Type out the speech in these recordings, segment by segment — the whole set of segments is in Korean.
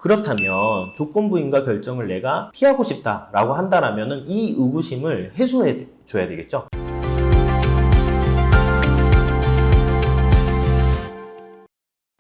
그렇다면 조건부 인가 결정을 내가 피하고 싶다라고 한다라면은 이 의구심을 해소해 줘야 되겠죠.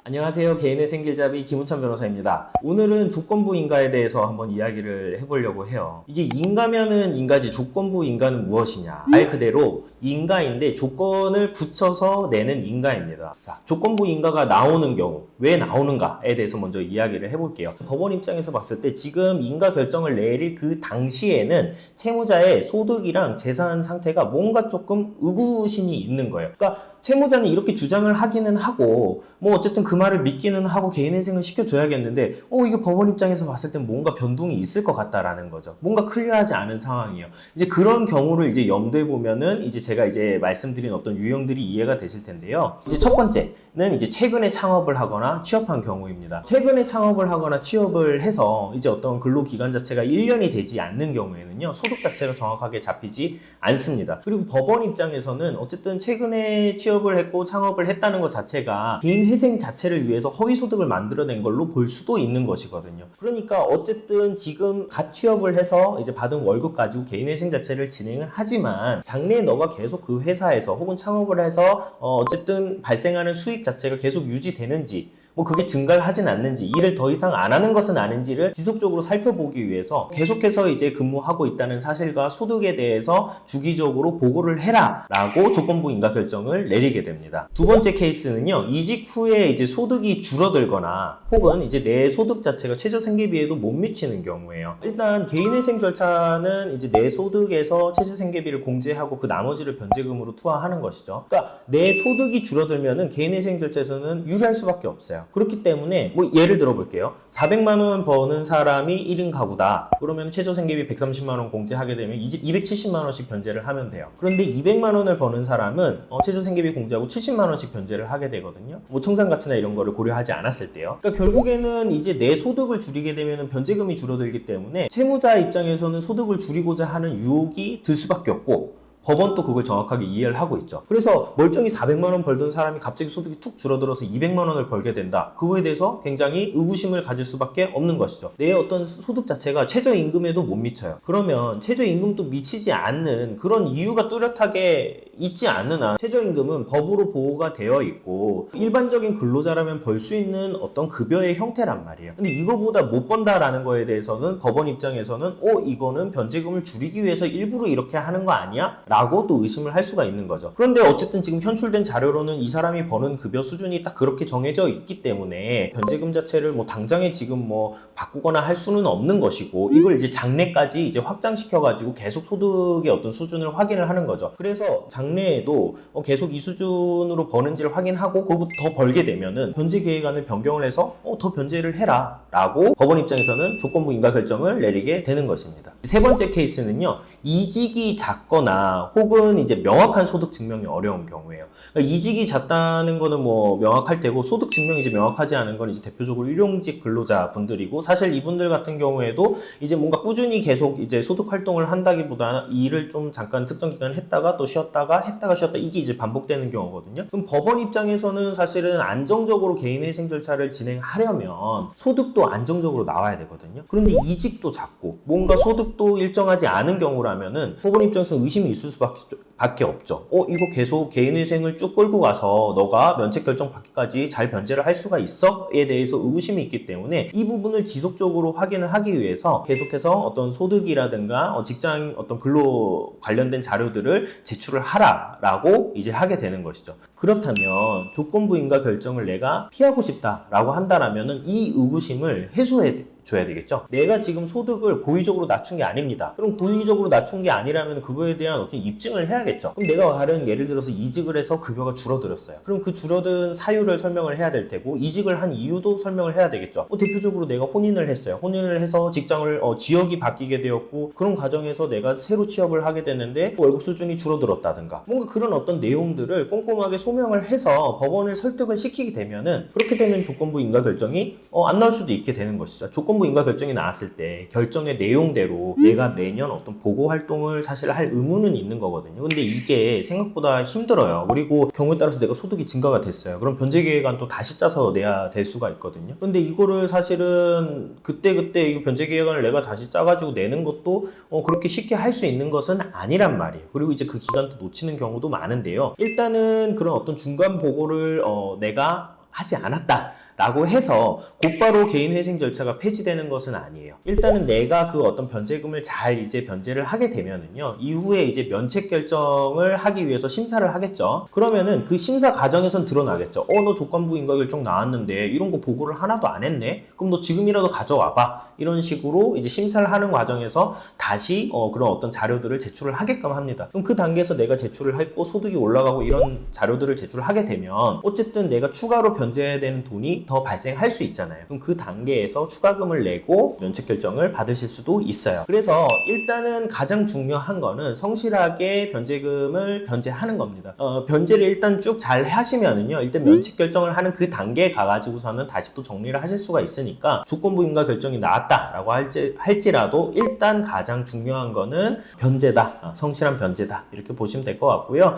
안녕하세요. 개인의 생길잡이 김우찬 변호사입니다. 오늘은 조건부 인가에 대해서 한번 이야기를 해보려고 해요. 이게 인가면은 인가지 조건부 인가는 무엇이냐? 말 그대로 인가인데 조건을 붙여서 내는 인가입니다. 자, 조건부 인가가 나오는 경우 왜 나오는가에 대해서 먼저 이야기를 해볼게요. 법원 입장에서 봤을 때 지금 인가 결정을 내릴 그 당시에는 채무자의 소득이랑 재산 상태가 뭔가 조금 의구심이 있는 거예요. 그러니까 채무자는 이렇게 주장을 하기는 하고 뭐 어쨌든 그 말을 믿기는 하고 개인회생을 시켜줘야겠는데 이게 법원 입장에서 봤을 때 뭔가 변동이 있을 것 같다라는 거죠. 뭔가 클리어하지 않은 상황이에요. 이제 그런 경우를 이제 염두에 보면은 이제 제가 이제 말씀드린 어떤 유형들이 이해가 되실 텐데요. 이제 첫 번째는 이제 최근에 창업을 하거나 취업한 경우입니다. 최근에 창업을 하거나 취업을 해서 이제 어떤 근로기간 자체가 1년이 되지 않는 경우에는요, 소득 자체가 정확하게 잡히지 않습니다. 그리고 법원 입장에서는 어쨌든 최근에 취업을 했고 창업을 했다는 것 자체가 개인 회생 자체를 위해서 허위 소득을 만들어낸 걸로 볼 수도 있는 것이거든요. 그러니까 어쨌든 지금 갓 취업을 해서 이제 받은 월급 가지고 개인 회생 자체를 진행을 하지만 장래에 너가 계속 그 회사에서 혹은 창업을 해서 어쨌든 발생하는 수익 자체가 계속 유지되는지, 뭐 그게 증가를 하진 않는지, 일을 더 이상 안 하는 것은 아닌지를 지속적으로 살펴보기 위해서 계속해서 이제 근무하고 있다는 사실과 소득에 대해서 주기적으로 보고를 해라 라고 조건부 인가 결정을 내리게 됩니다. 두 번째 케이스는요, 이직 후에 이제 소득이 줄어들거나 혹은 이제 내 소득 자체가 최저 생계비에도 못 미치는 경우예요. 일단 개인회생 절차는 이제 내 소득에서 최저 생계비를 공제하고 그 나머지를 변제금으로 투하하는 것이죠. 그러니까 내 소득이 줄어들면은 개인회생 절차에서는 유리할 수밖에 없어요. 그렇기 때문에 뭐 예를 들어 볼게요. 400만 원 버는 사람이 1인 가구다. 그러면 최저 생계비 130만 원 공제하게 되면 270만 원씩 변제를 하면 돼요. 그런데 200만 원을 버는 사람은 최저 생계비 공제하고 70만 원씩 변제를 하게 되거든요. 뭐 청산가치나 이런 거를 고려하지 않았을 때요. 그러니까 결국에는 이제 내 소득을 줄이게 되면 변제금이 줄어들기 때문에 채무자 입장에서는 소득을 줄이고자 하는 유혹이 들 수밖에 없고, 법원도 그걸 정확하게 이해를 하고 있죠. 그래서 멀쩡히 400만 원 벌던 사람이 갑자기 소득이 툭 줄어들어서 200만 원을 벌게 된다. 그거에 대해서 굉장히 의구심을 가질 수밖에 없는 것이죠. 내 어떤 소득 자체가 최저임금에도 못 미쳐요. 그러면 최저임금도 미치지 않는 그런 이유가 뚜렷하게 있지 않으나, 최저임금은 법으로 보호가 되어 있고 일반적인 근로자라면 벌 수 있는 어떤 급여의 형태란 말이에요. 근데 이거보다 못 번다라는 거에 대해서는 법원 입장에서는 이거는 변제금을 줄이기 위해서 일부러 이렇게 하는 거 아니야? 라고 또 의심을 할 수가 있는 거죠. 그런데 어쨌든 지금 현출된 자료로는 이 사람이 버는 급여 수준이 딱 그렇게 정해져 있기 때문에 변제금 자체를 뭐 당장에 지금 뭐 바꾸거나 할 수는 없는 것이고, 이걸 이제 장래까지 이제 확장시켜가지고 계속 소득의 어떤 수준을 확인을 하는 거죠. 그래서 장래에도 계속 이 수준으로 버는지를 확인하고 그거보다 더 벌게 되면은 변제 계획안을 변경을 해서 더 변제를 해라 라고 법원 입장에서는 조건부 인가 결정을 내리게 되는 것입니다. 세 번째 케이스는요, 이직이 잦거나 혹은 이제 명확한 소득 증명이 어려운 경우예요. 그러니까 이직이 잦다는 거는 뭐 명확할 테고, 소득 증명이 이제 명확하지 않은 건 이제 대표적으로 일용직 근로자 분들이고, 사실 이분들 같은 경우에도 이제 뭔가 꾸준히 계속 이제 소득 활동을 한다기보다는 일을 좀 잠깐 특정 기간 했다가 또 쉬었다가 했다가 쉬었다, 이게 이제 반복되는 경우거든요. 그럼 법원 입장에서는 사실은 안정적으로 개인회생 절차를 진행하려면 소득도 안정적으로 나와야 되거든요. 그런데 이직도 잦고 뭔가 소득도 일정하지 않은 경우라면은 법원 입장에서는 의심이 있을 수밖에 없죠. 이거 계속 개인회생을 쭉 끌고 가서 너가 면책 결정 받기까지 잘 변제를 할 수가 있어? 에 대해서 의구심이 있기 때문에 이 부분을 지속적으로 확인을 하기 위해서 계속해서 어떤 소득이라든가 직장 어떤 근로 관련된 자료들을 제출을 하라라고 이제 하게 되는 것이죠. 그렇다면 조건부 인가 결정을 내가 피하고 싶다라고 한다라면은 이 의구심을 해소해 줘야 되겠죠. 내가 지금 소득을 고의적으로 낮춘 게 아닙니다. 그럼 고의적으로 낮춘 게 아니라면 그거에 대한 어떤 입증을 해야겠죠. 그럼 내가 다른 예를 들어서 이직을 해서 급여가 줄어들었어요. 그럼 그 줄어든 사유를 설명을 해야 될 테고, 이직을 한 이유도 설명을 해야 되겠죠. 대표적으로 내가 혼인을 했어요. 혼인을 해서 직장을 지역이 바뀌게 되었고, 그런 과정에서 내가 새로 취업을 하게 됐는데 월급 수준이 줄어들었다든가, 뭔가 그런 어떤 내용들을 꼼꼼하게 소명을 해서 법원을 설득을 시키게 되면은, 그렇게 되면 조건부 인가 결정이 안 나올 수도 있게 되는 것이죠. 조건부 인가 결정이 나왔을 때 결정의 내용대로 내가 매년 어떤 보고 활동을 사실 할 의무는 있는 거거든요. 근데 근데 이게 생각보다 힘들어요. 그리고 경우에 따라서 내가 소득이 증가가 됐어요. 그럼 변제계획안 또 다시 짜서 내야 될 수가 있거든요. 근데 이거를 사실은 그때그때 이 변제계획안을 내가 다시 짜가지고 내는 것도 그렇게 쉽게 할 수 있는 것은 아니란 말이에요. 그리고 이제 그 기간도 놓치는 경우도 많은데요. 일단은 그런 어떤 중간 보고를 내가 하지 않았다 라고 해서 곧바로 개인회생 절차가 폐지되는 것은 아니에요. 일단은 내가 그 어떤 변제금을 잘 이제 변제를 하게 되면은요, 이후에 이제 면책 결정을 하기 위해서 심사를 하겠죠. 그러면은 그 심사 과정에선 드러나겠죠. 너 조건부 인가 결정 나왔는데 이런 거 보고를 하나도 안 했네? 그럼 너 지금이라도 가져와봐. 이런 식으로 이제 심사를 하는 과정에서 다시 그런 어떤 자료들을 제출을 하게끔 합니다. 그럼 그 단계에서 내가 제출을 했고 소득이 올라가고 이런 자료들을 제출을 하게 되면 어쨌든 내가 추가로 변제해야 되는 돈이 더 발생할 수 있잖아요. 그럼 그 단계에서 추가금을 내고 면책 결정을 받으실 수도 있어요. 그래서 일단은 가장 중요한 거는 성실하게 변제금을 변제하는 겁니다. 변제를 일단 쭉 잘 하시면은요, 일단 면책 결정을 하는 그 단계에 가가지고서는 다시 또 정리를 하실 수가 있으니까 조건부 인가 결정이 나왔다라고 할지라도 일단 가장 중요한 거는 변제다, 성실한 변제다 이렇게 보시면 될 것 같고요.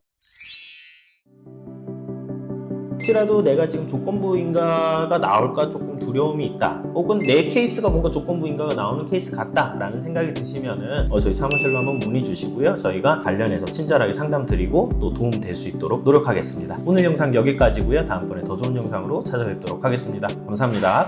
혹시라도 내가 지금 조건부 인가가 나올까 조금 두려움이 있다, 혹은 내 케이스가 뭔가 조건부 인가가 나오는 케이스 같다 라는 생각이 드시면은 저희 사무실로 한번 문의 주시고요, 저희가 관련해서 친절하게 상담 드리고 또 도움 될 수 있도록 노력하겠습니다. 오늘 영상 여기까지고요. 다음번에 더 좋은 영상으로 찾아뵙도록 하겠습니다. 감사합니다.